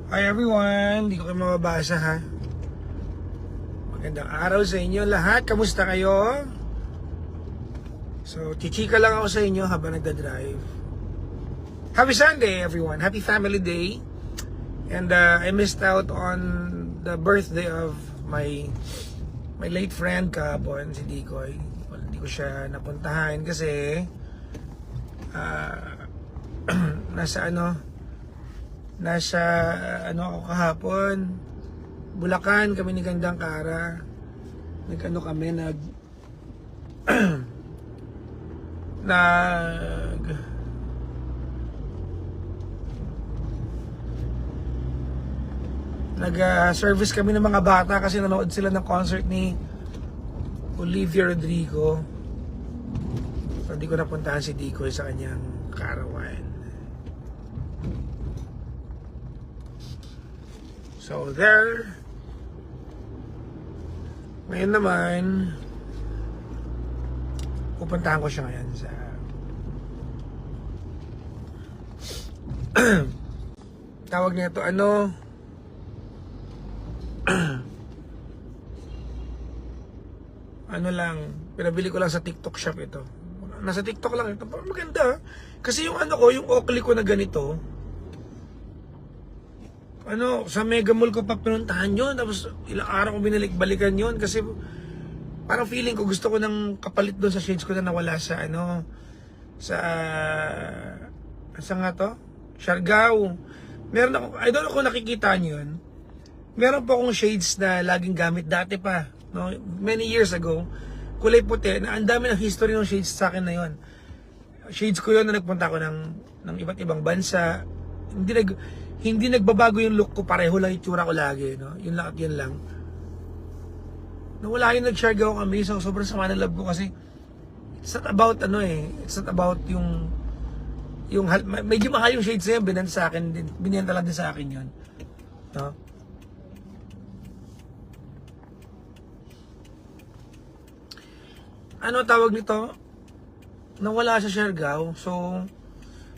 Hi everyone, hindi ko kayo mababasa ha. Magandang araw sa inyo lahat. Kamusta kayo? So, chichika lang ako sa inyo habang nagda-drive. Happy Sunday everyone. Happy Family Day. And I missed out on the birthday of my late friend kahapon, si Dikoy. Well, hindi ko siya napuntahan kasi nasa ako kahapon, Bulacan kami ni Gandang Kara. Kami service kami ng mga bata kasi nanood sila ng concert ni Olivia Rodrigo. So hindi ko napuntahan si Dikoy sa kanyang karawan. So there. Ngayon naman, pupuntahan ko siya ngayon sa tawag niya ito, pinabili ko lang sa TikTok shop ito. Nasa TikTok lang ito. Maganda. Kasi yung yung Oakley ko na ganito, sa Mega Mall ko pa pinuntahan yun. Tapos ilang araw ko binalik-balikan yun. Kasi parang feeling ko gusto ko ng kapalit doon sa shades ko na nawala sa saan nga to? Siargao. Meron ako, I don't know kung nakikita nyo yun. Meron po akong shades na laging gamit dati pa. No? Many years ago. Kulay puti. Na ang dami ng history ng shades sa akin na yun. Shades ko yun na nagpunta ko ng iba't ibang bansa. Hindi nagbabago yung look ko, pareho lang itsura ko lagi, no? Yun lang at yun lang. Nawala yung nag-Siargao kami, so sobrang sama ng love ko kasi it's not about it's not about yung medyo mahal yung shades na yun, binenta lang din sa akin yun. No? Tawag nito? Nawala sa Siargao, so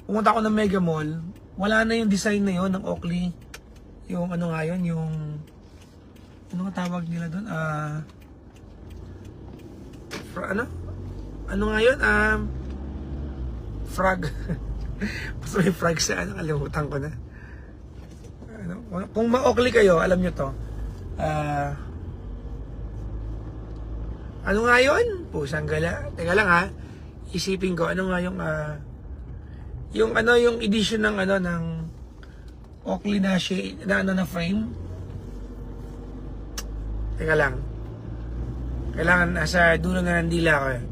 pumunta ako ng Mega Mall. Wala na yung design na yon ng Oakley. Yung yung nga tawag nila doon? Frog. Basta may frog sa kalimutan ko na. Kung ma-Oakley kayo, alam nyo to. Pusang gala. Teka lang ha. Isipin ko, yung edition ng ng Oakley na shade na frame. Teka lang. Kailangan nasa dulo na ng dila ko eh.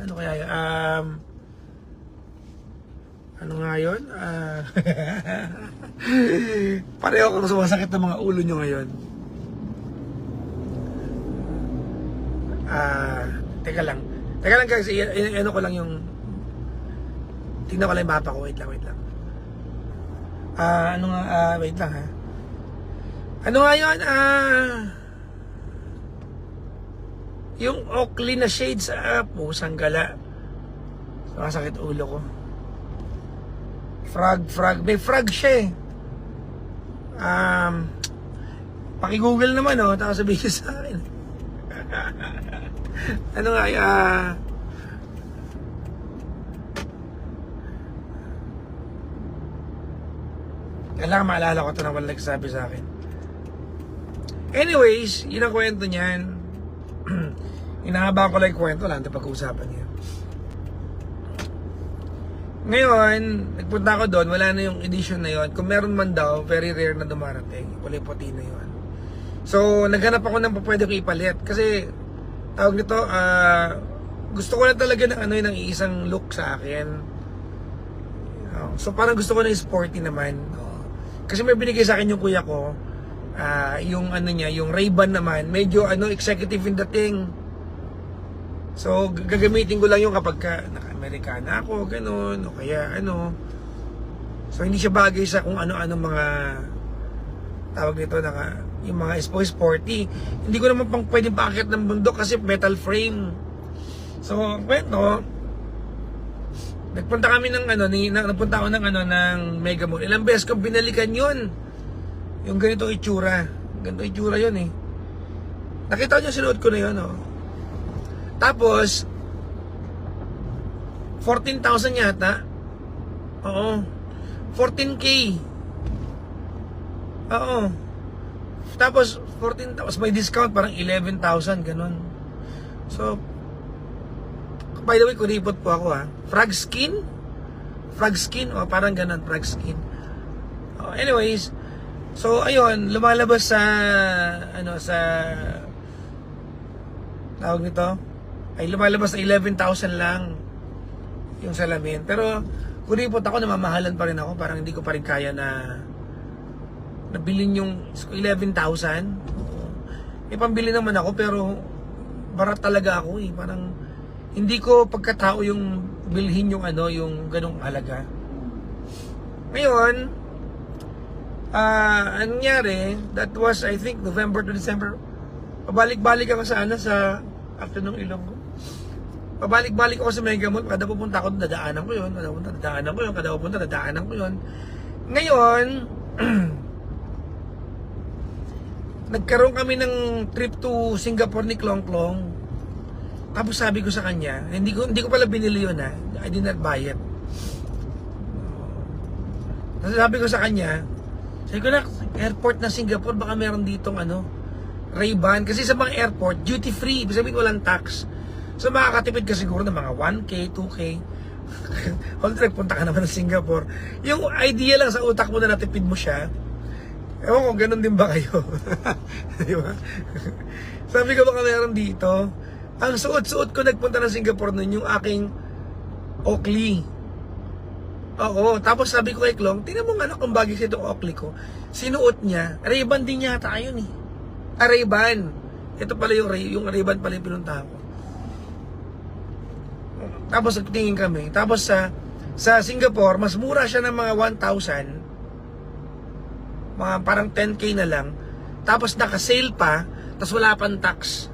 Ano kaya yun? Ano nga yun? Pareho kang sumasakit ng mga ulo nyo ngayon. Teka lang kasi ko lang yung tingnan ko lang yung mapa ko. Wait lang. Wait lang ha. Ano nga yun? Yung Oakley na shades, pusang gala. Sumasakit ulo ko. Frog. May frog siya eh. Paki-google naman tapos sabihin sa akin. Kailangan maalala ko ito na wala nagsasabi sa akin. Anyways, yun ang kwento niyan. Inahaba ko lang yung kwento lang, pag-uusapan niya. Ngayon, nagpunta ako doon, wala na yung edition na yon. Kung meron man daw, very rare na dumarating. Kulay puti na yon. So, naghanap ako ng pwede ko ipalit. Kasi, tawag nito, gusto ko na talaga ng isang look sa akin. So, parang gusto ko na sporty naman. Kasi may binigay sa akin yung kuya ko, yung yung Ray-Ban naman, medyo executive in dating. So gagamitin ko lang yung kapag naka-Amerikana ako, ganun, o kaya So hindi siya bagay sa kung ano-ano mga tawag nito yung mga sporty. Hindi ko naman pwedeng paakyat ng bundok kasi metal frame. So kwento, Nagpunta kami ng nagpunta ako ng Mega Mall. Ilang beses ko binalikan 'yun. Yung ganito itsura. Ganito itsura 'yun eh. Nakita niyo sinuot ko na 'yun, oh. Tapos 14,000 yata. Oo. 14K. Oo. Tapos 14, tapos may discount parang 11,000 ganun. So by the way, kuripot po ako ha. Frog skin, o parang ganun, frog skin. Anyways, so ayun, lumalabas sa sa tawag nito, ay lumalabas sa 11,000 lang yung salamin. Pero kuripot ako, namamahalan pa rin ako, parang hindi ko pa rin kaya na nabilin yung 11,000. May pambili naman ako pero barat talaga ako eh. Parang hindi ko pagkatao yung bilhin yung yung ganong halaga. Ngayon, anong nangyari, that was I think November to December. Pabalik-balik ako sa after nung Ilonggo. Pabalik-balik ako sa Mega Mall. Kada pupunta ako, dadaanan ko yun. Kada pupunta, dadaanan ko yun. Ngayon, nagkaroon kami ng trip to Singapore ni Klong Klong. Tapos sabi ko sa kanya, hindi ko pala binili yun ha. I did not buy it. Tapos sabi ko sa kanya, airport na Singapore, baka meron ditong Ray-Ban. Kasi sa mga airport, duty free. Ibig sabihin walang tax. So makakatipid ka siguro ng mga 1K, 2K. All trip, punta ka naman ng Singapore. Yung idea lang sa utak mo na natipid mo siya. Ewan ko, ganun din ba kayo? Diba? Sabi ko baka meron dito. Ang suot-suot ko nagpunta ng Singapore nun, yung aking Oakley. Oo, tapos sabi ko kay Klong, tingnan mo nga kung bagay sa itong Oakley ko. Sinuot niya, Ray-Ban din yata yun eh. Ray-Ban. Ito pala yung Ray-Ban pala yung pinuntahan ko. Tapos nagtingin kami. Tapos sa Singapore, mas mura siya ng mga 1,000. Mga parang 10K na lang. Tapos naka-sale pa, tapos wala pang tax.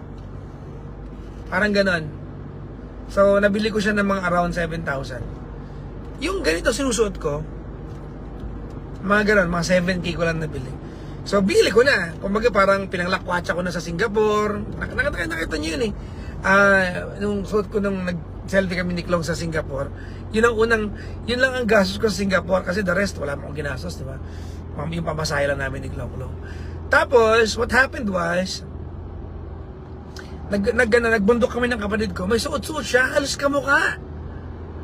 Parang ganon. So, nabili ko siya ng mga around 7,000. Yung ganito sinusuot ko, mga ganon, mga 7K ko lang nabili. So, bili ko na. Kumbaga parang pinanglakwatsa ko na sa Singapore. Nakita nyo yun eh. Nung suot ko nung nag-selfie kami ni Klong sa Singapore, yun lang ang gastos ko sa Singapore kasi the rest, wala akong ginastos, di ba? Yung pamasahe lang namin ni Klong. Tapos, what happened was, nagbundok kami ng kapatid ko, may suot-suot siya, halos kamukha.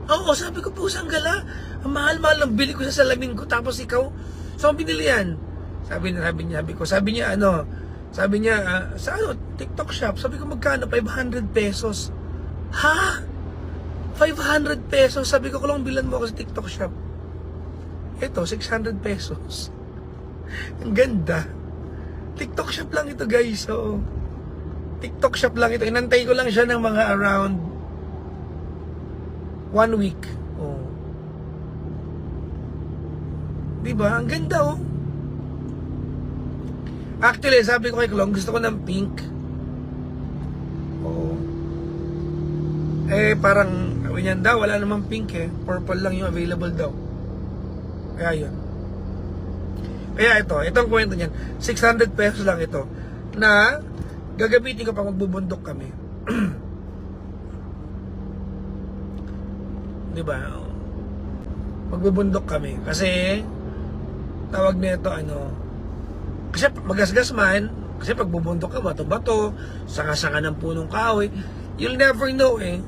Oo, sabi ko, pusang gala, ang mahal-mahal ng bili ko sa salamin ko, tapos ikaw, so binili yan. Sabi niya, sa TikTok shop, sabi ko, magkano? 500 pesos. Ha? 500 pesos? Sabi ko, kung bilan mo ako sa TikTok shop. Ito, 600 pesos. Ang ganda. TikTok shop lang ito, guys. So, TikTok shop lang ito. Inantay ko lang siya ng mga around 1 week. Oh. Diba? Ang ganda, oh. Actually, sabi ko kay Klong, gusto ko ng pink. Oh. Parang, yan daw, wala namang pink eh. Purple lang yung available daw. Kaya yun. Kaya itong kwento niyan, 600 pesos lang ito. Na, gagamitin ko pag magbubundok kami. Diba? Magbubundok kami. Kasi, tawag nito kasi magasgas man, kasi pag bubundok ka, bato-bato, sanga-sanga ng punong kahoy, you'll never know eh.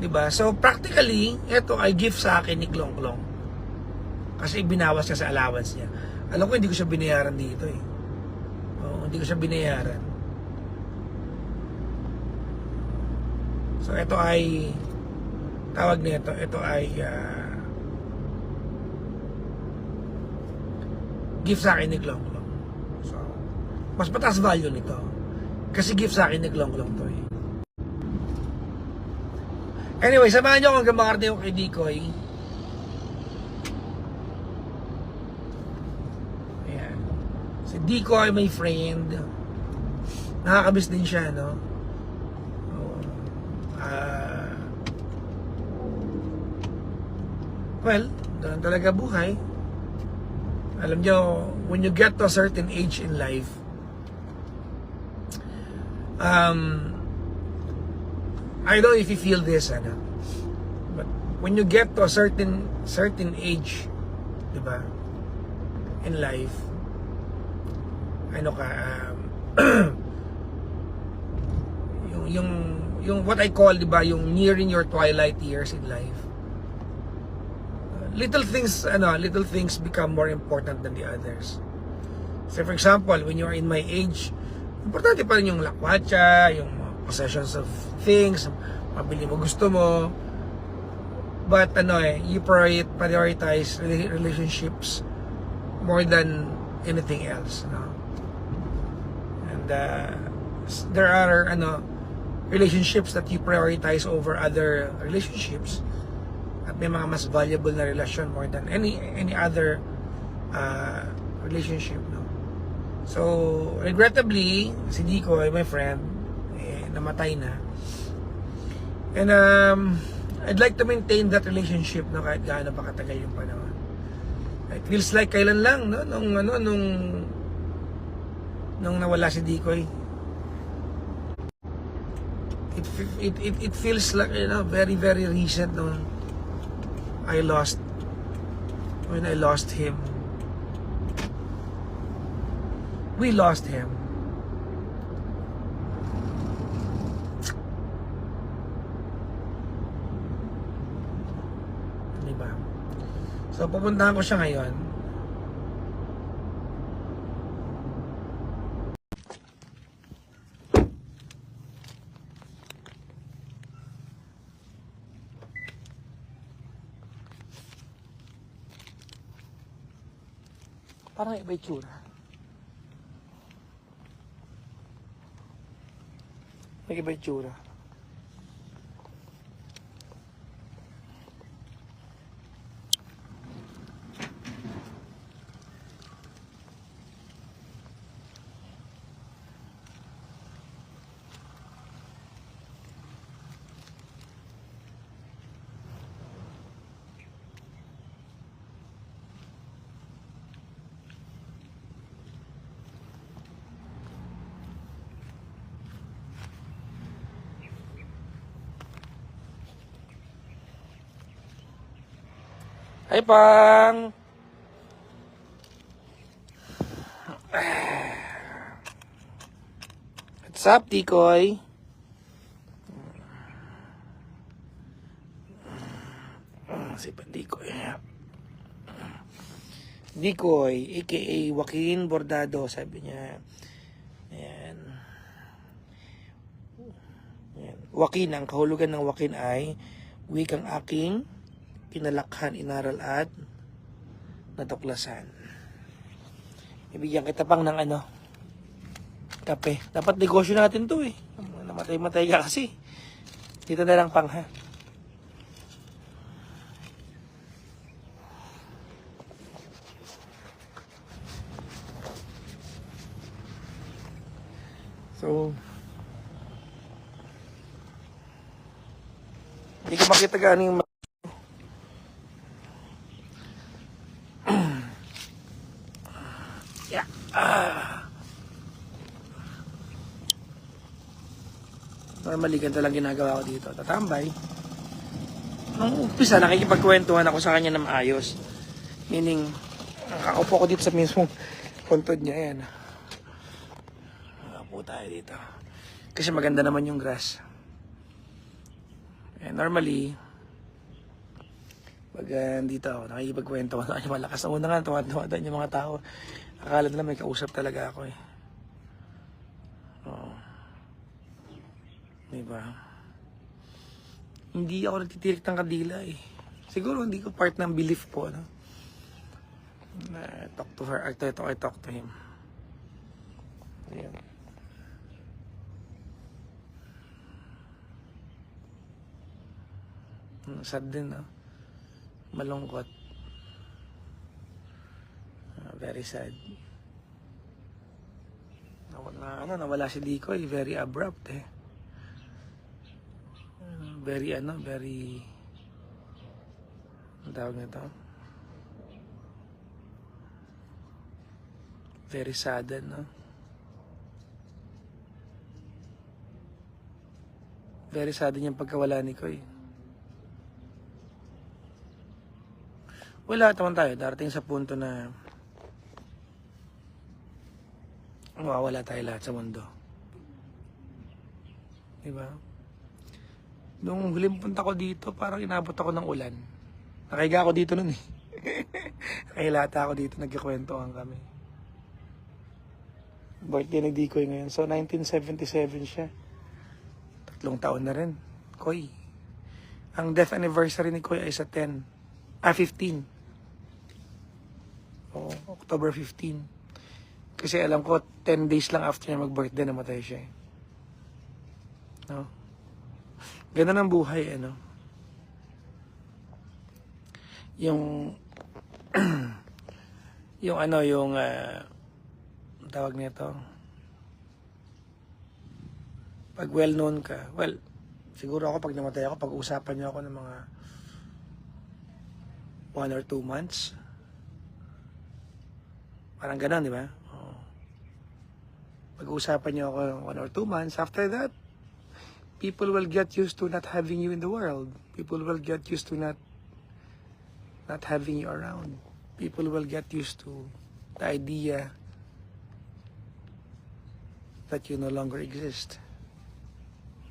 Diba? So, practically, ito ay gift sa akin ni Klong Klong. Kasi binawas niya sa allowance niya. Alam ko, hindi ko siya binayaran dito eh. Oo, hindi ko siya binayaran. So, ito ay, tawag nito, ito ay, gift sa akin ni Klong Klong. So, mas mataas value nito. Kasi gift sa akin ni Klong Klong to eh. Anyway, samahan nyo hanggang makarating ako kay Dikoy. Ayan. Si Dikoy, my friend. Nakakabis din siya, no? Well, doon talaga buhay. Alam nyo, when you get to a certain age in life, I don't know if you feel this, but when you get to a certain age, diba, in life, yung what I call, diba, yung nearing your twilight years in life. Little things become more important than the others. So for example, when you are in my age, importante pa rin yung lakwatsa, yung possessions of things, mabili mo gusto mo. But you prioritize relationships more than anything else, And there are relationships that you prioritize over other relationships. At may mga mas valuable na relasyon more than any other relationship, So regrettably, si Dico, my friend, namatay na. And I'd like to maintain that relationship, kahit gaano pa katagal yung panahon. It feels like kailan lang, nung nawala si Dico. It feels like, very very recent nung when I lost him. We lost him. Diba? So pupuntahan ko siya ngayon. Parang iba itsura. May iba itsura. Hi, Pang! What's up, Tikoy? Si Pandikoy. Dikoy, aka Joaquin Bordado, sabi niya. Ayan. Ayan. Joaquin, ang kahulugan ng Joaquin ay wikang aking pinalakhan, inaral at natuklasan. Ibigyan kita pang ng kape. Dapat negosyo natin to eh. Namatay-matay ka kasi. Dito na lang pang ha. So, hindi ko makita gaano yung normally, ganito lang ginagawa ko dito. Tatambay. Nung umpisa, nakikipagkwentuhan ako sa kanya na maayos. Meaning, nakaupo ko dito sa mismong puntod niya. Ayan. Nakaupo tayo dito. Kasi maganda naman yung grass. And normally, pag dito ako, nakikipagkwentuhan sa kanya malakas. Ang una nga, tuwa-tuwa yung mga tao. Akala nila may kausap talaga ako eh. Oo. Diba? Hindi ako nagtitirik ng kadila eh. Siguro hindi ko part ng belief po, talk to her, I talk to him. Ayan. Sad din, malungkot. Very sad. Nawala si Dico eh. Very abrupt eh. Very ang tawag nito? Very sudden, no? Very sudden yung pagkawala ni Koy. Wala naman tayo. Darating sa punto na mawawala tayo lahat sa mundo. Diba? Nung huling punta ko dito, parang inabot ako ng ulan. Nakahiga ako dito nun eh. Nakahilata ako dito, nagkikwentuhan kami. Birthday ng Dikoy ngayon. So, 1977 siya. 3 taon na rin. Koy. Ang death anniversary ni Koy ay sa 15. Oo, October 15. Kasi alam ko, 10 days lang after niya mag-birthday, namatay siya eh. No? Ganun ang buhay, ano? Yung yung tawag nito, pag well-known ka, well, siguro ako pag namatay ako, pag-usapan niyo ako ng mga 1 or 2 months. Parang gano'n, di ba? Oh. Pag-usapan niyo ako 1 or 2 months, after that, people will get used to not having you in the world. People will get used to not having you around. People will get used to the idea that you no longer exist.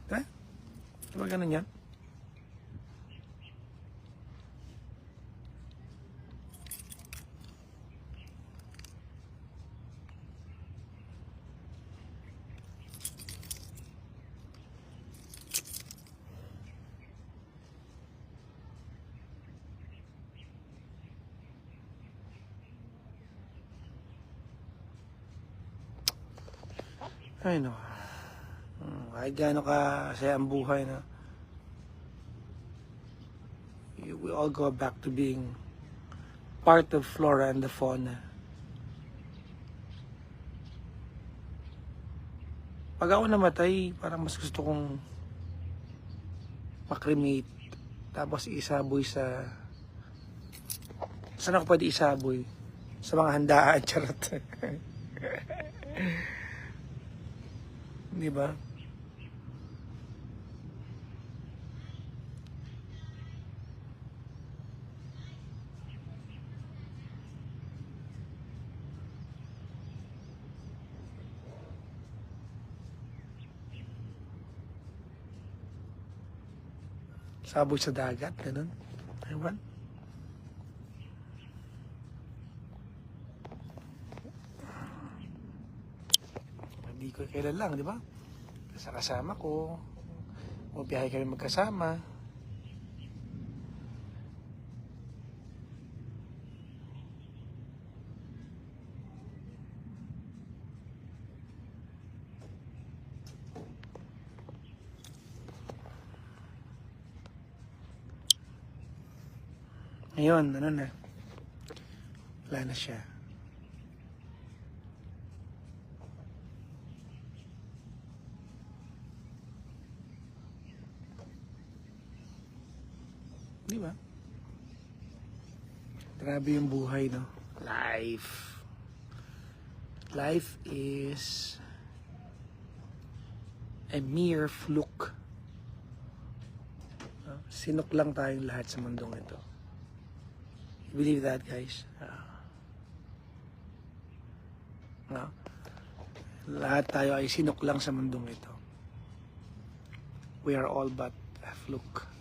Diba? Diba ganun yan? Ay no. Kahit gaano ka saya ang buhay na we all go back to being part of flora and the fauna. Pag ako namatay, parang mas gusto kong makremate tapos isaboy sa saan ako pwede isaboy? Sa mga handaan, charot. Di ba? Saboy sa dagat, ganun. Ewan. Hindi ko kailan lang, di ba? Sa kasama ko, mabiyahe kami magkasama. Ngayon, ano na? Wala na siya. Di ba? Grabe yung buhay, no? Life. Life is a mere fluke. Sinok lang tayong lahat sa mundong ito. You believe that, guys? No? Lahat tayo ay sinok lang sa mundong ito. We are all but a fluke.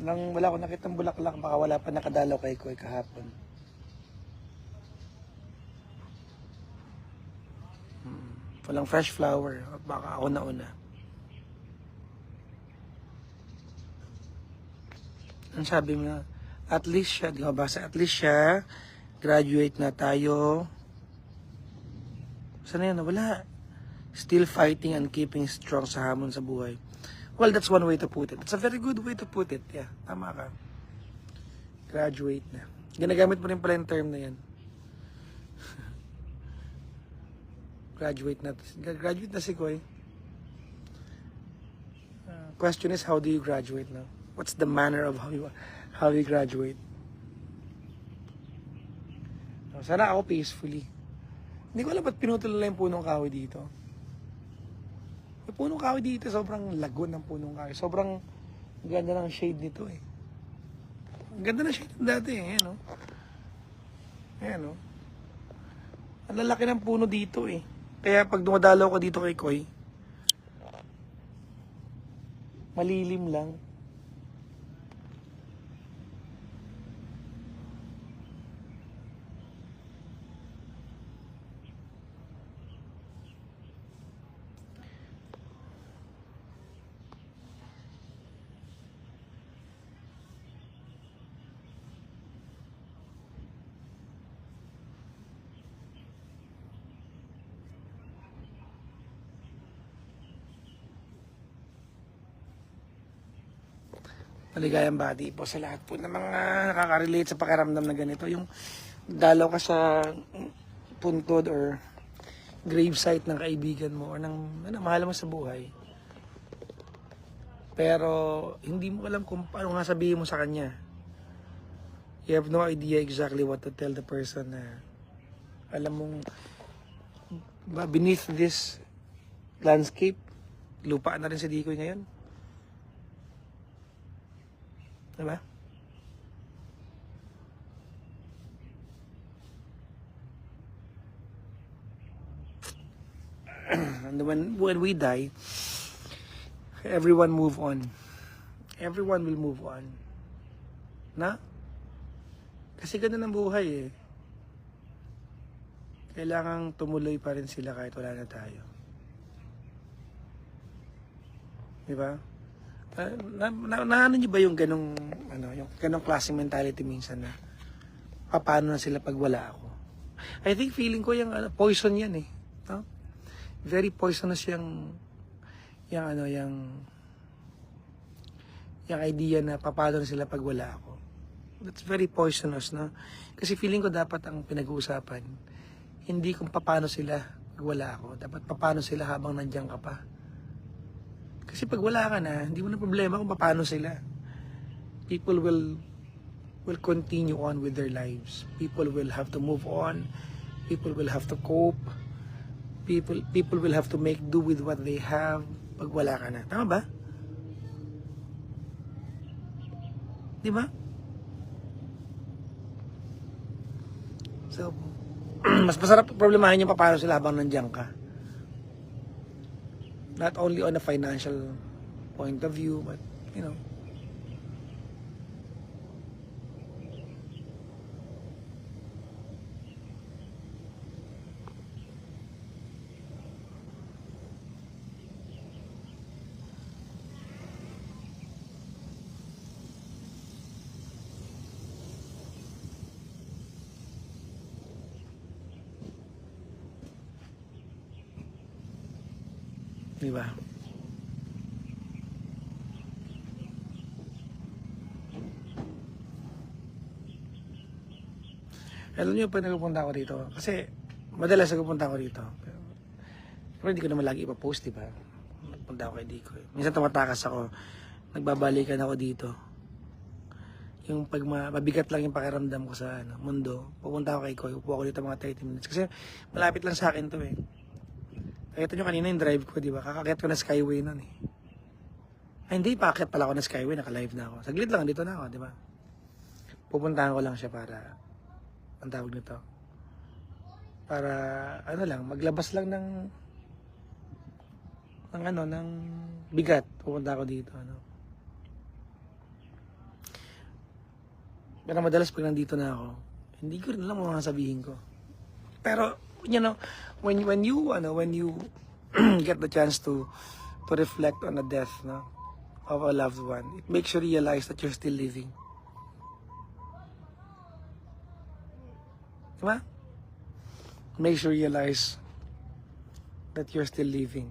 Nang wala ko nakitang bulaklak, baka wala pa nakadalaw kay Koy kahapon. Walang fresh flower, baka ako nauna. Ang sabi mo, at least siya, di ba basa, at least siya Graduate na tayo. Saan na yan? Wala. Still fighting and keeping strong sa hamon sa buhay. Well, that's one way to put it. It's a very good way to put it. Yeah, tama ka. Graduate na. Ginagamit mo rin pala yung term na yan. Graduate na. Graduate na si Koy. Question is, how do you graduate now? What's the manner of how you graduate? Sana ako peacefully. Hindi ko alam ba't pinutol nila yung punong kahoy dito. Yung punong kahoy dito, sobrang lagon ng punong kahoy. Sobrang ganda ng shade nito eh. Ang ganda ng shade dati eh. Ayan o. Ayan o. Ang lalaki ng puno dito eh. Kaya pag dumadalaw ko dito kay Koy, malilim lang. Maligayang body po sa lahat po ng mga nakaka-relate sa pakiramdam na ganito. Yung dalaw ka sa puntod or gravesite ng kaibigan mo or ng mahal mo sa buhay. Pero hindi mo alam kung paano nga sabihin mo sa kanya. You have no idea exactly what to tell the person na alam mong beneath this landscape, lupa na rin si Dikoy ngayon. Diba? And when we die, everyone move on. Everyone will move on. Na? Kasi ganun ang buhay eh. Kailangang tumuloy pa rin sila kahit wala na tayo. Diba? Ano niyo ba yung ganong yung ganong klaseng mentality minsan na paano na sila pag wala ako? I think feeling ko yung poison yan eh. No? Very poisonous yung idea na paano na sila pag wala ako. That's very poisonous, no? Kasi feeling ko dapat ang pinag-uusapan hindi kung paano sila pag wala ako, dapat paano sila habang nandiyan ka pa. Kasi pag wala ka na, hindi mo na problema kung paano sila. People will continue on with their lives. People will have to move on. People will have to cope. People will have to make do with what they have pag wala ka na. Tama ba? Di ba? So, mas masarap problemahin yung paano sila habang nandiyan ka. Not only on a financial point of view, but, you know. Diba? Alam niyo pa nagpupunta ako dito kasi madalas nagpupunta ako dito. Pero hindi ko naman lagi ipapost, diba? Nagpunta ako kay Dikoy. Minsan tumatakas ako, nagbabalikan ako dito. Yung pag mabigat lang yung pakiramdam ko sa mundo, pupunta ako kay Koy, upo ako dito mga 30 minutes. Kasi malapit lang sa akin to eh. Nakita nyo kanina yung drive ko, di ba? Kakakit ko na Skyway nun eh. Ay, hindi, paakit pala ako na Skyway, naka-live na ako. Saglit lang, dito na ako, di ba? Pupuntahan ko lang siya para, ang tawag nito, para, maglabas lang ng bigat. Pupunta ako dito, Pero madalas pag nandito na ako, hindi ko rin alam mga sabihin ko. Pero, you know, when you get the chance to reflect on the death of a loved one, it makes you realize that you're still living. Diba? Makes you realize that you're still living.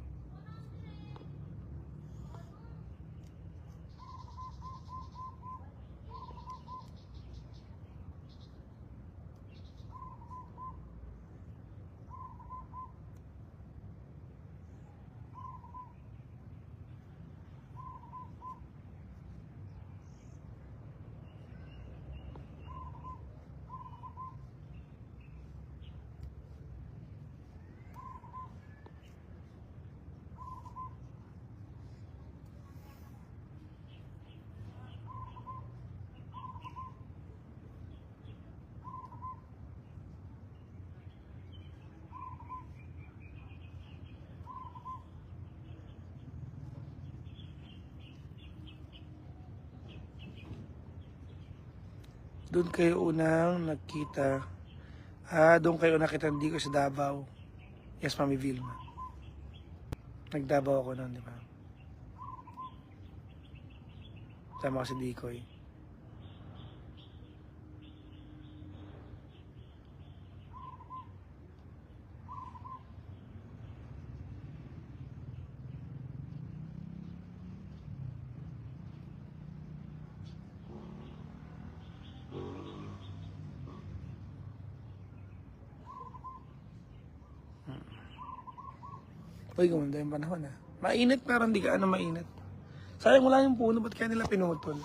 Doon kayo unang nagkita. Doon kayo nakita hindi ko sa Davao. Yes, Mami Vilma. Nagdabao ako noon, di ba? Tama ko si Dikoy. Uy, gumanda yung panahon Mainit pero hindi ka mainit. Sayang wala yung puno, ba't kaya nila pinutol?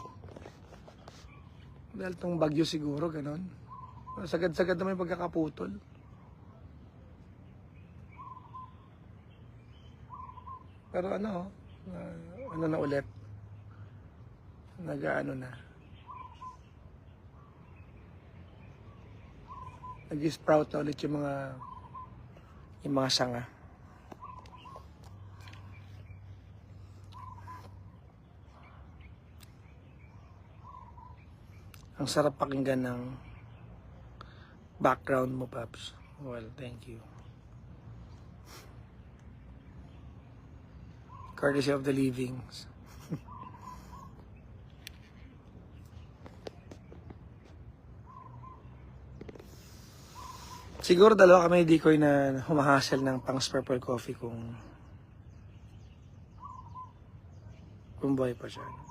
Dahil tong bagyo siguro, ganon. Sagad-sagad naman yung pagkakaputol. Pero ano na ulit. Nag-ano na. Nag-sprout na ulit yung mga sanga. Ang sarap pakinggan ng background mo, Paps. Well, thank you. Courtesy of the livings. Siguro dalawa kami di ko na humahasel ng pang purple coffee kung buhay pa siya.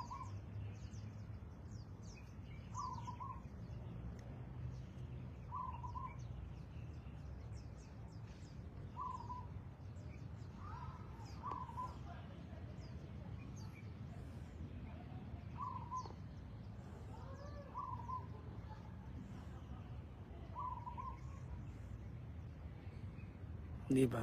Di ba?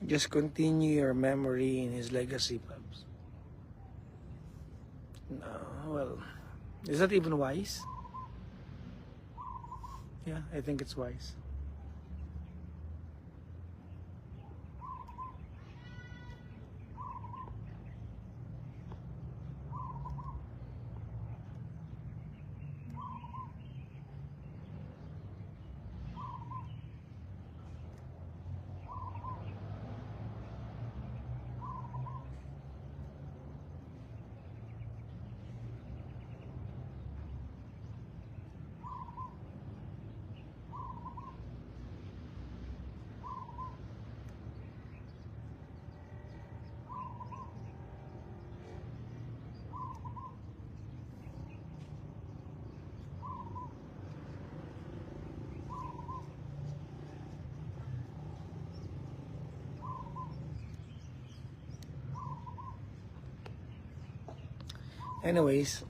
Just continue your memory in his legacy, Pops. No, well, is that even wise? Yeah, I think it's wise. Anyways,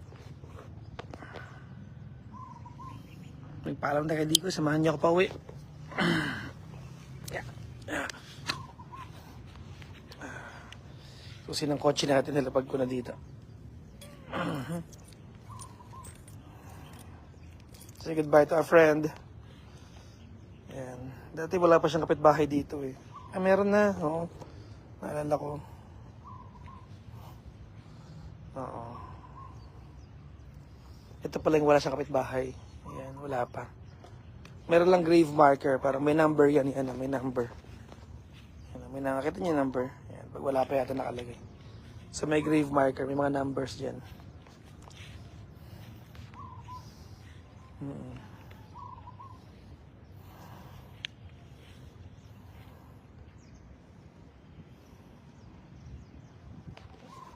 magpaalam na kay Diko, samahan niyo ako pa uwi. Susi ng kotse natin, nilapag ko na dito. Say goodbye to our friend. Ayan. Dati wala pa siyang kapitbahay dito eh. Ah, meron na. Oo. Naalala ko. Oo. Ito pala yung wala siyang kapitbahay. Ayan, wala pa. Meron lang grave marker. Parang may number yan. Yan, may number. Yan, may nakakita niya number. Yan, pag wala pa yata nakalagay. So may grave marker. May mga numbers dyan.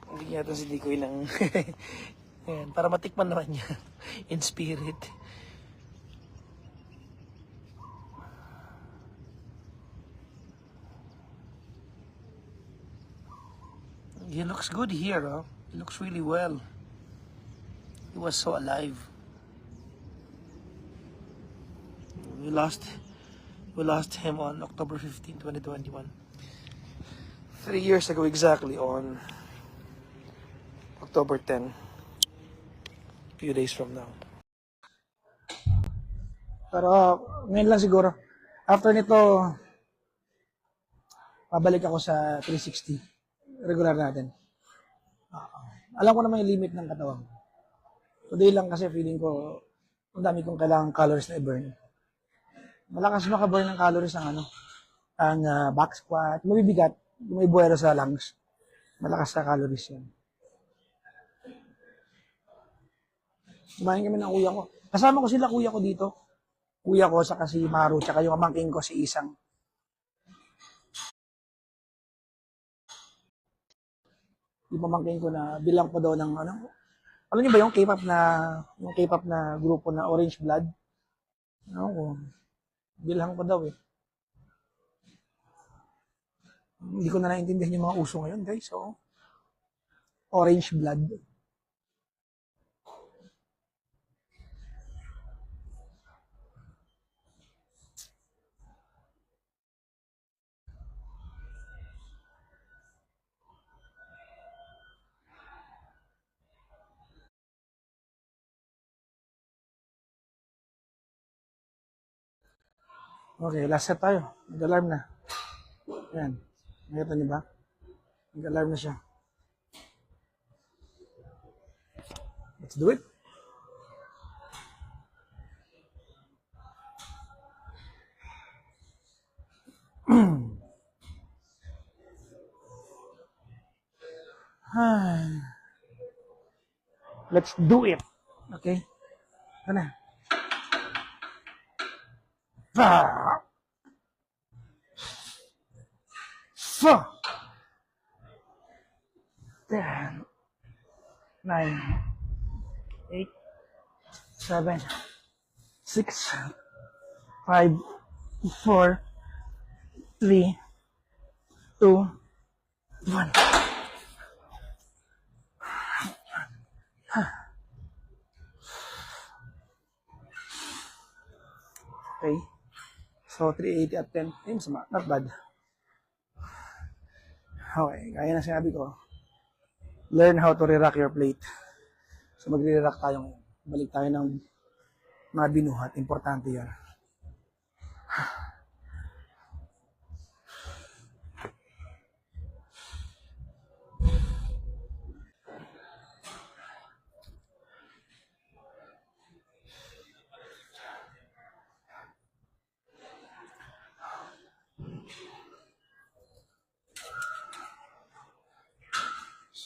Hindi yata si Dikoy ng... Ayan, para matikman naman niya. In spirit. He looks good here, oh. He looks really well. He was so alive. We lost him on October 15, 2021. 3 years ago exactly on October 10. A few days from now. Pero ngayon lang siguro. After nito, pabalik ako sa 360. Regular natin. Alam ko naman yung limit ng katawan. Today lang kasi feeling ko, ang dami kong kailangang calories na i-burn. Malakas maka-burn ng calories ang back squat, mabibigat, may buwero sa lungs. Malakas sa calories yan. Kumain kami ng kuya ko. Kasama ko sila kuya ko dito. Kuya ko, saka si Maru, tsaka yung amangking ko si Isang. Yung pamangkin ko na bilang pa daw ng alam niyo ba yung K-pop na grupo na Orange Blood? Ko. Bilang pa daw eh. Hindi ko na naintindihan yung mga uso ngayon, guys. So, Orange Blood. Okay, last set tayo. Nag-alarm na. Ayan. Nakita niyo ba? Nag-alarm na siya. Let's do it. Let's do it. Okay? Ano? Fa! 10, 9, 8, 7, 6, 5, 4, 3, 2, 1. Okay. So, 380 at 10. Ayun, not bad. Okay, kaya na sinabi ko. Learn how to re-rack your plate. So, magre-rack tayo ngayon. Balik tayo ng mga binuhat. Importante yan.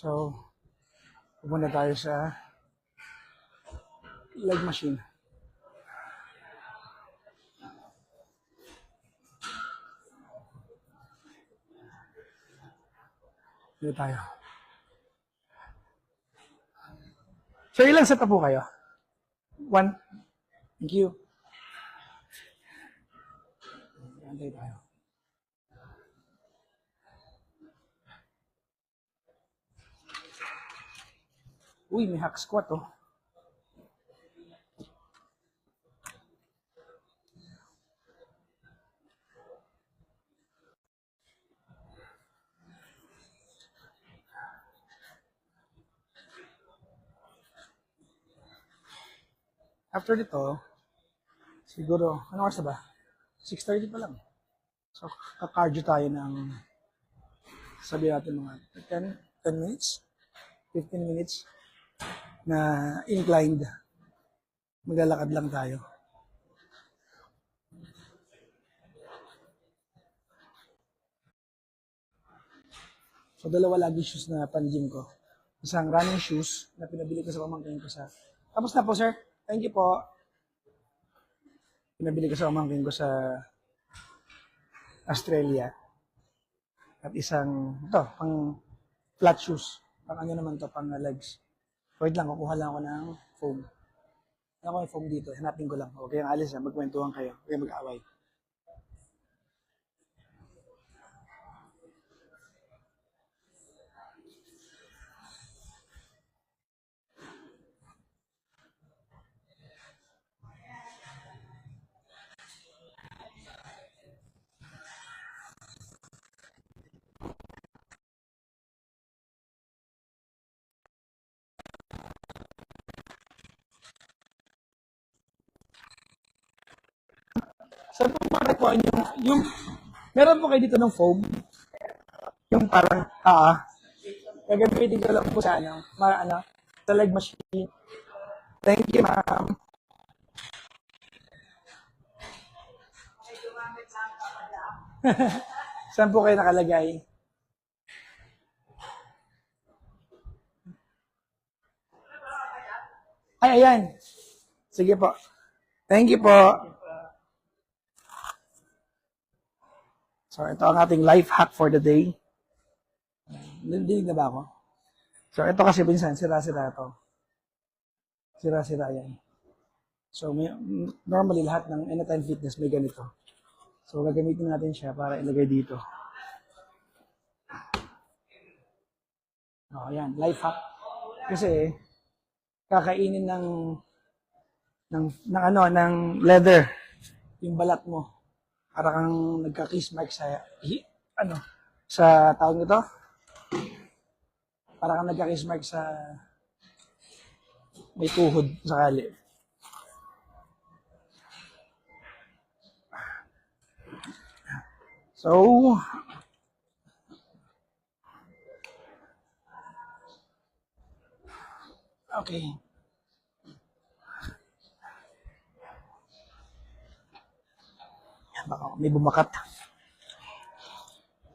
So, pupunta tayo sa leg machine. Dito tayo. So, ilang set po kayo? 1. Thank you. Antay tayo. Uy, may hack squat oh. After nito, siguro, ano oras na ba? 6:30 pa lang. So, kakardio tayo ng, sabi natin mga 10 minutes, 15 minutes na inclined. Maglalakad lang tayo. So, dalawa lagi shoes na pan-gym ko. Isang running shoes na pinabili ko sa pamangkin ko sa... Tapos na po, sir. Thank you po. Pinabili ko sa pamangkin ko sa Australia. At isang, ito, pang flat shoes. Pang ano naman to, pang legs. Wait lang, kukuha lang ako ng foam. Ano ko yung foam dito? Hanapin ko lang. Huwag kayong alis, magkwentuhan kayo. Huwag kayong mag-away. Saan po makakuha yung, meron po kayo dito ng foam? Yung parang, gagamitin ko lang po sa sa leg machine. Thank you, ma'am. Saan po kayo nakalagay? Ay, ayan. Sige po. Thank you po. So, ito ang ating life hack for the day. Nandinig na ba ako? So, ito kasi pinsan, sira-sira ito. Sira-sira yan. So, normally lahat ng Anytime Fitness may ganito. So, gagamitin natin siya para ilagay dito. Oh, ayan, life hack. Kasi, kakainin ng leather yung balat mo. Para kang nagka-kiss mark sa tawag nito. Para kang nagka-kiss mark sa may tuhod sakali. So, okay. Baka may bumakat.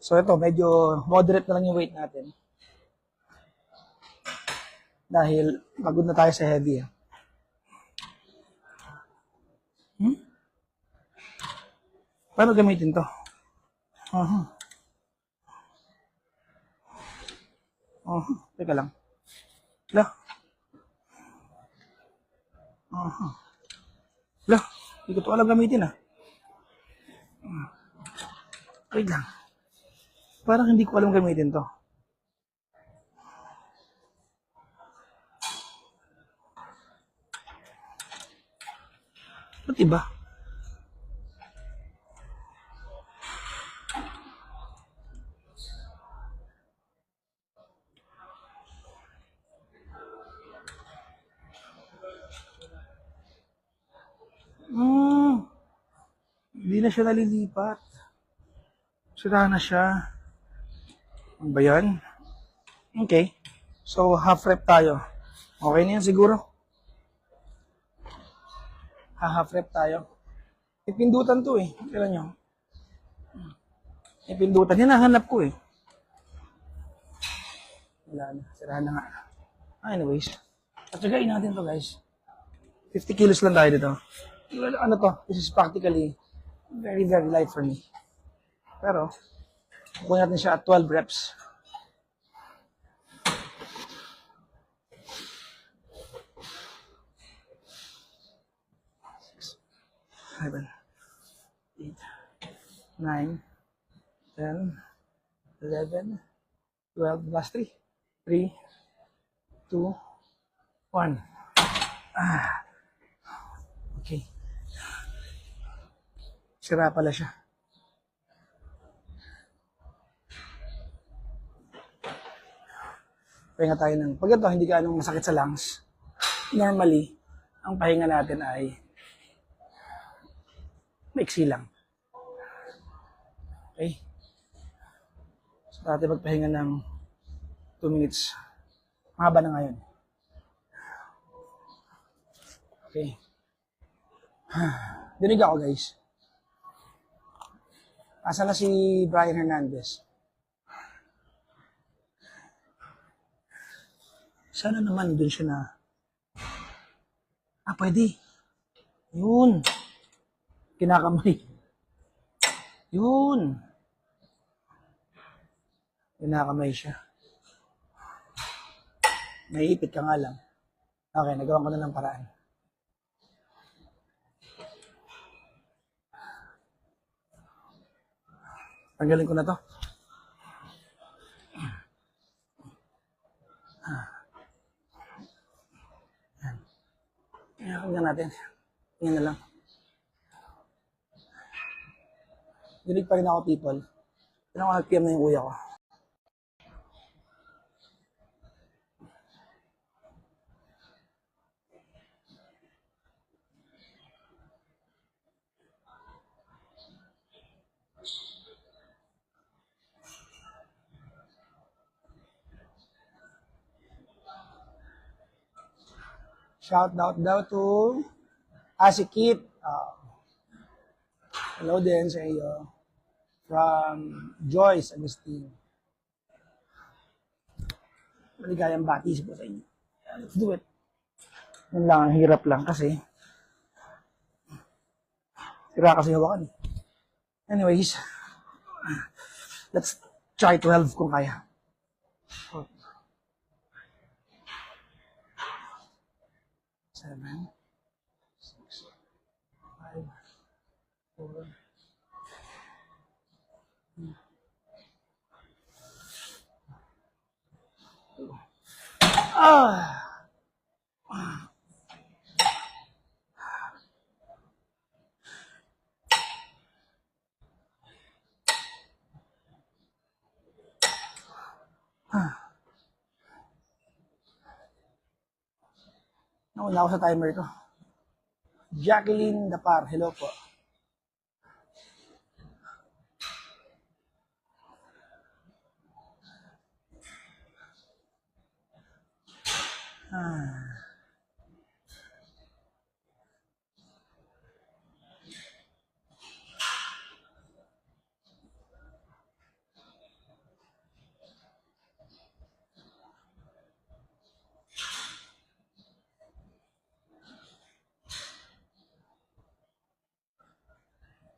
So ito, medyo moderate na lang yung weight natin. Dahil pagod na tayo sa heavy. Paano gamitin to? Teka lang. Lah. Lah, hindi ko to alam gamitin Wait lang. Parang hindi ko alam gamitin to. Ba't iba? Hindi na siya nalilipat. Sira na siya. Ano ba yan? Okay. So, half rep tayo. Okay na yan siguro. Half rep tayo. Ipindutan to Kailan nyo? Ipindutan. Yan nahanap ko Wala na. Sira na nga. Anyways. Patsagain natin to guys. 50 kilos lang tayo dito. Ano to? This is practically very, very light for me. Pero, kukunin natin siya at 12 reps. 7, 8, 9, 10, 11, 12, last 3. 3, 2, 1. Okay. Sira pala siya. Pahinga tayo pag ito, hindi ka masakit sa lungs. Normally, ang pahinga natin ay maiksi lang. Okay? So, natin magpahinga ng 2 minutes. Mahaba na ngayon. Okay. Dinig ako, guys. Asa na si Brian Hernandez? Sana naman dun siya na... pwede. Yun. Kinakamay. Yun. Kinakamay siya. Naiipit ka nga lang. Okay, nagawa ko na ng paraan. Tanggalin ko na to. Huwag natin. Yan na lang. Dinig pa rin ako, people. Pero ako nag-PM na yung kuya ko. Shout out daw to Asikit. Hello din sa iyo. From Joyce Agustin. Maligayang batis po sa inyo. Let's do it. Yun lang, ang hirap lang kasi. Sira kasi hawakan. Anyways, let's try 12 kung kaya. 7, 6, 5, 4, Nauna ako sa timer ko. Jacqueline Dapar, hello po.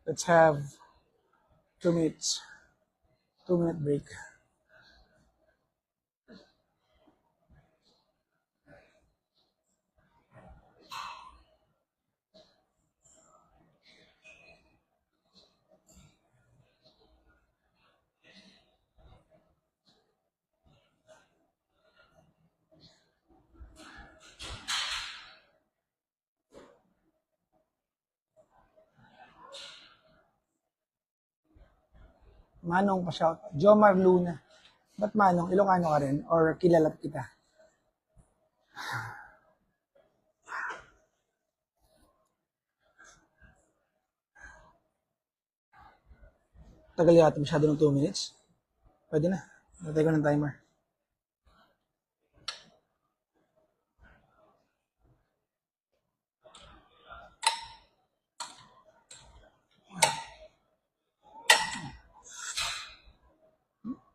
Let's have 2 minutes. 2-minute break. Manong pa-shout. Jomar Luna. Ba't Manong? Ilocano ka rin? Or kilala kita? Tagal yata masyado ng 2 minutes. Pwede na. Natay ko ng timer.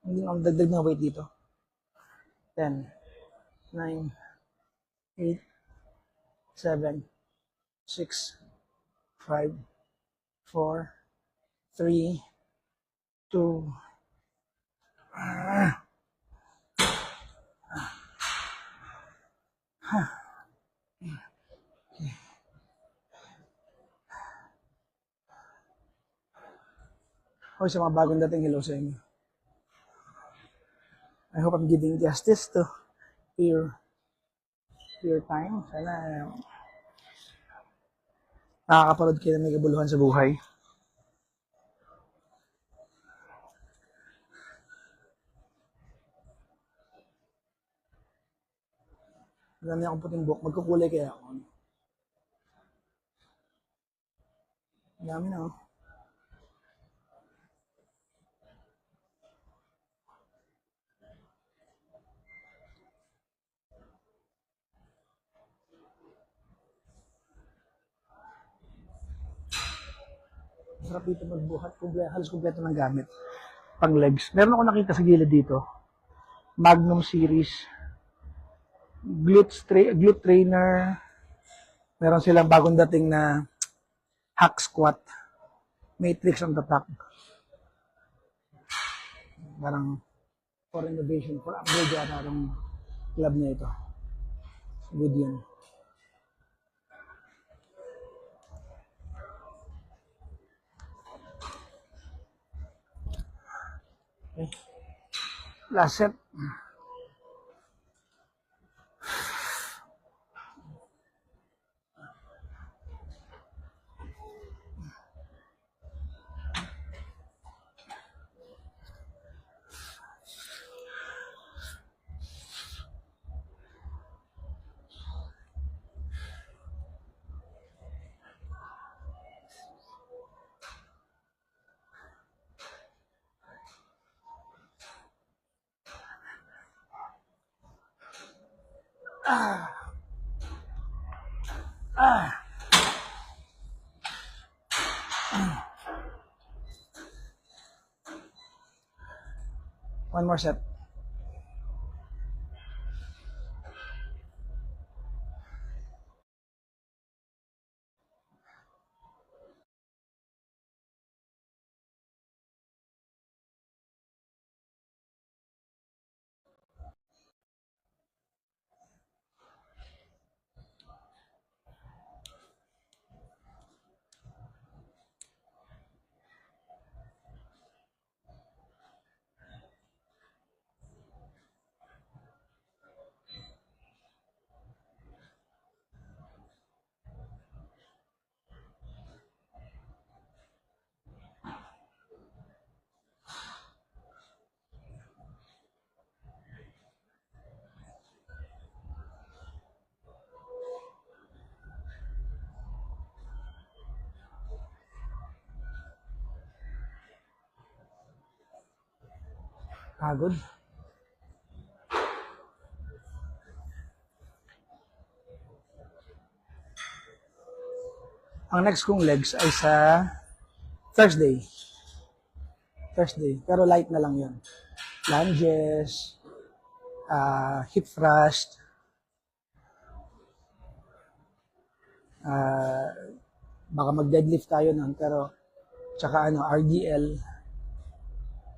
Hindi na dagdag na weight dito. 10, 9, 8, 7, 6, 5, 4, 3, 2, Hoy, sa mga bagong dating, hello sa inyo. I hope I'm giving justice to your time. Sana nakakapanood kayo na may kabuluhan sa buhay. Alam niya akong puting buhok, magkukulay kaya ako. Ang dami na, oh. Sarap dito magbuhat. Halos kumpleto ng gamit. Pang legs. Meron ako nakita sa gilid dito. Magnum series. Glute trainer. Meron silang bagong dating na hack squat. Matrix on the top. Parang for innovation, for upgrade yata yung club niya ito. Good yun. Okay. Last set. One more set. Pagod. Ang next kong legs ay sa Thursday. Pero light na lang yun. Lunges, hip thrust, baka mag-deadlift tayo nun, pero tsaka RDL.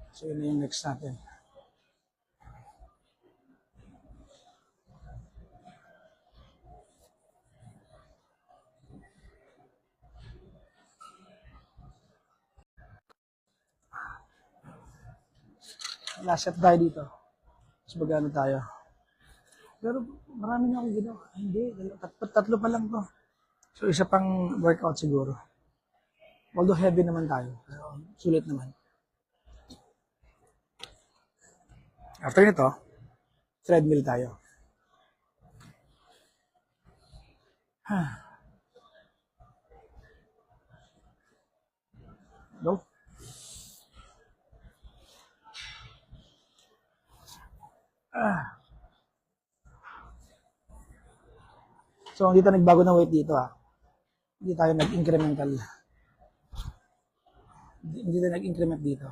So yun na yung next natin. Last set tayo dito. So magano tayo. Pero marami na akong ginawa. Hindi, tatlo pa lang to. So isa pang workout siguro. Although heavy naman tayo. Pero sulit naman. After nito, treadmill tayo. Go. So, hindi tayo nagbago ng weight dito Hindi tayo nag-incremental. Hindi tayo nag-increment dito.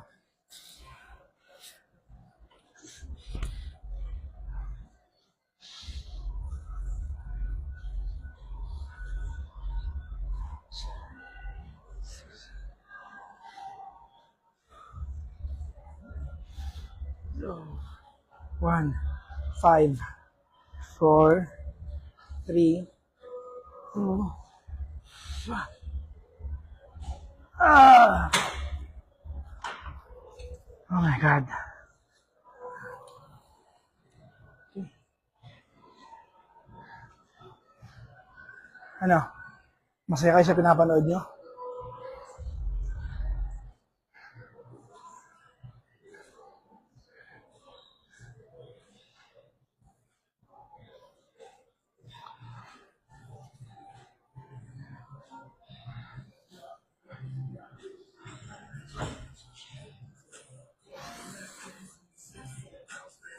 So, 1, 5, 4, 3, 2, oh my God. Ano? Masaya kayo sa pinapanood nyo?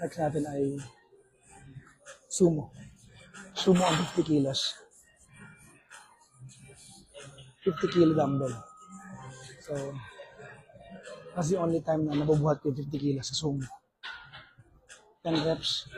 Next natin ay sumo. Sumo ang 50 kilos. 50 kilo dumbbell. So, that's the only time na nabubuhat ko yung 50 kilos sa sumo. 10 reps.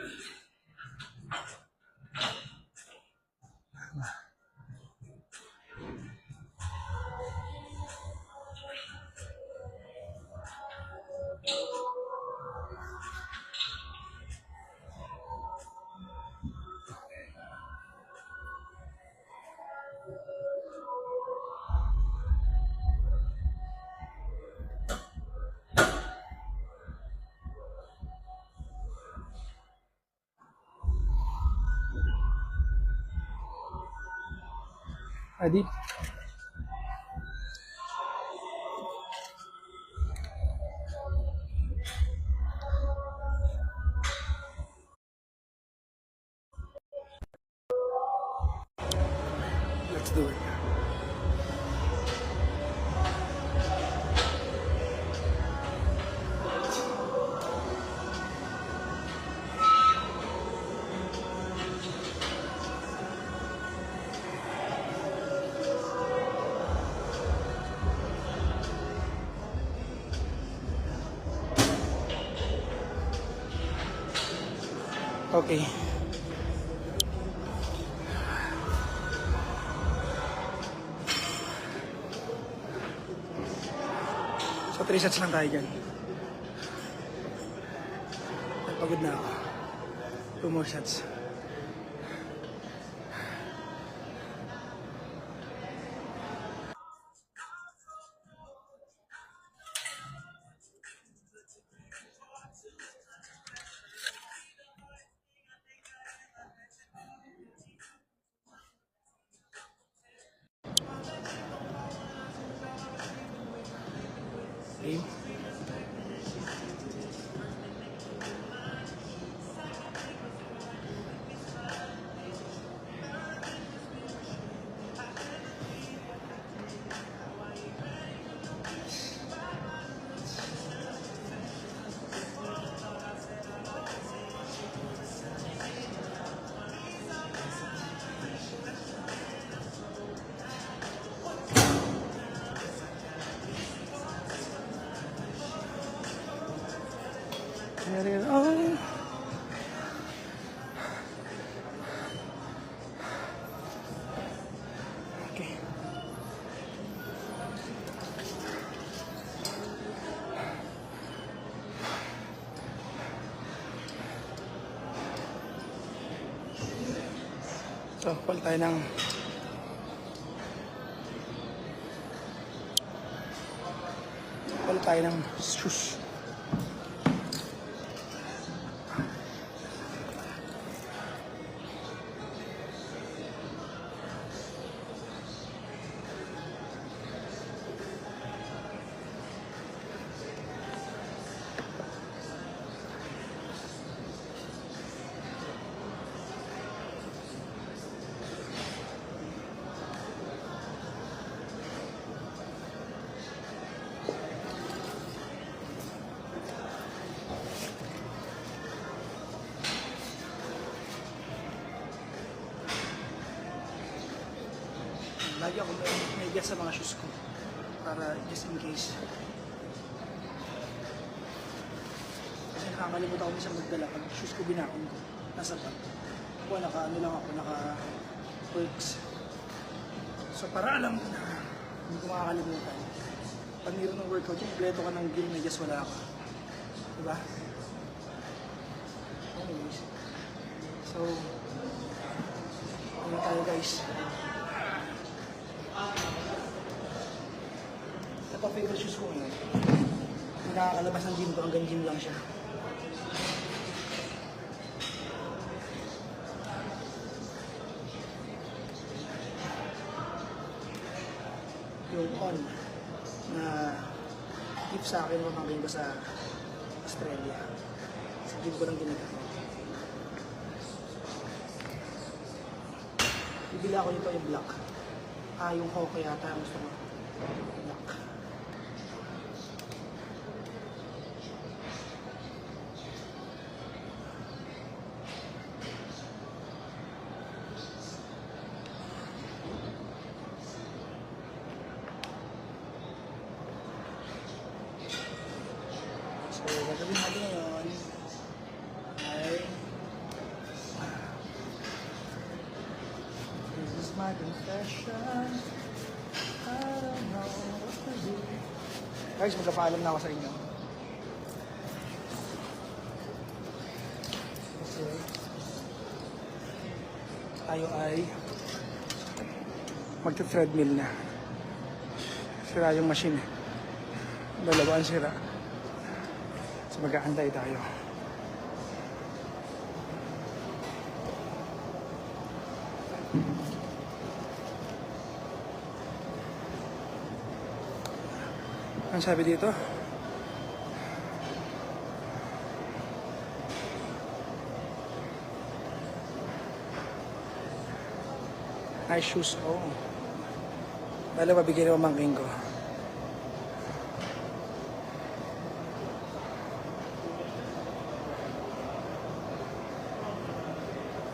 Ready? Let's do it. Okay. So, 3 sets lang tayo dyan. Pagod na ako. 2 more sets. Okay. Carry it on. Okay. So, palit tayo ng shoes. Lagi ako may gas sa mga shoes ko para just in case. Kasi nakakalimutan ako minsan magdala pag shoes ko binakon ko. Nasa bag. Ako naka-works. So para alam ko na hindi ko makakalimutan. Pag mayroon ng workout, yung kompleto ka ng gear na just wala ka. Diba? Anyways. So, ano tayo guys? Ito favorite shoes ko ngayon. Yung nakakalabas ng gym ko, hanggang gym lang siya. Yung on na gift sa akin o pamangkin ko sa Australia. Sa gym ko lang ginagamit. Bibili ako nito yung black. Yung Hoka yata ang gusto ko. Black. my confession. I don't know what to do. Guys, magpapaalam na ako sa inyo. Kasi tayo ay magta-treadmill na. Sira yung machine. Dalawa ang sira. So mag-aantay tayo. Ang sabi dito? Nice shoes. Oh. Dalawa bigyan ng pamangkin ko.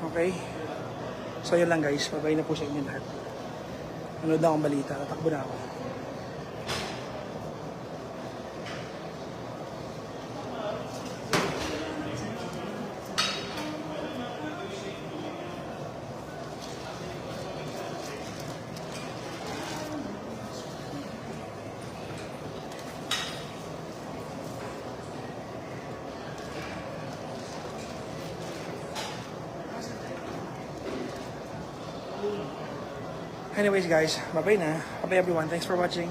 Okay. So yun lang guys. Babay na po sa inyo lahat. Manood lang akong balita. Tatakbo na ako. Anyways guys, bye-bye na. Bye-bye everyone. Thanks for watching.